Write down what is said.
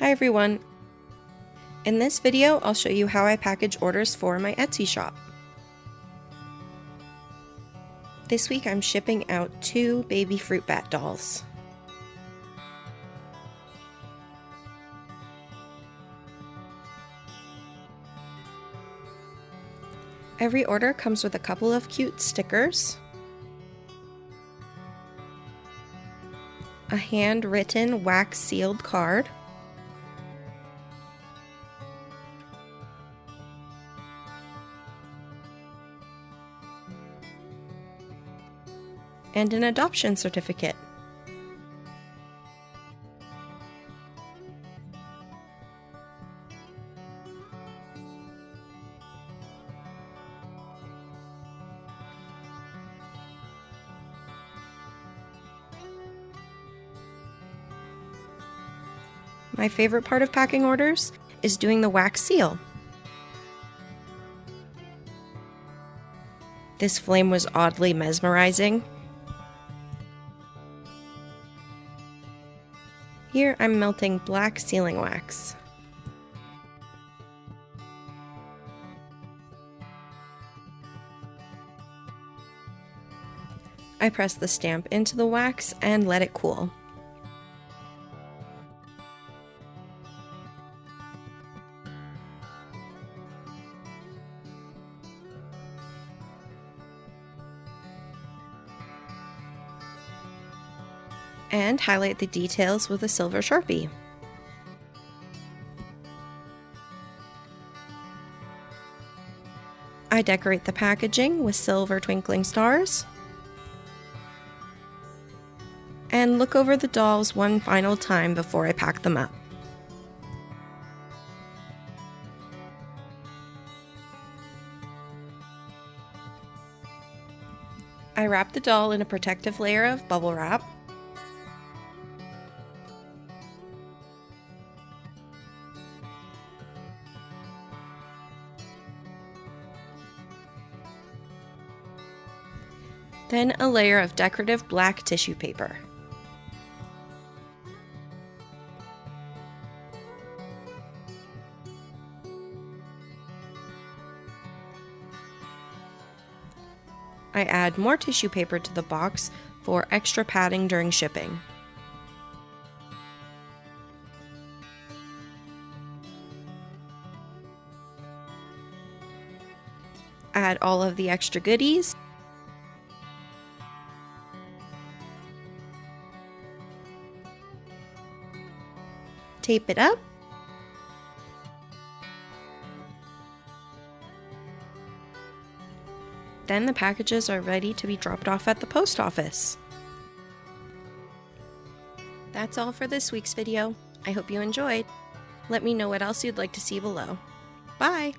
Hi everyone! In this video, I'll show you how I package orders for my Etsy shop. This week I'm shipping out 2 baby fruit bat dolls. Every order comes with a couple of cute stickers, a handwritten wax sealed card, and an adoption certificate. My favorite part of packing orders is doing the wax seal. This flame was oddly mesmerizing. Here I'm melting black sealing wax. I press the stamp into the wax and let it cool. And highlight the details with a silver Sharpie. I decorate the packaging with silver twinkling stars. And look over the dolls one final time before I pack them up. I wrap the doll in a protective layer of bubble wrap. Then a layer of decorative black tissue paper. I add more tissue paper to the box for extra padding during shipping. Add all of the extra goodies. Tape it up. Then the packages are ready to be dropped off at the post office. That's all for this week's video. I hope you enjoyed. Let me know what else you'd like to see below. Bye!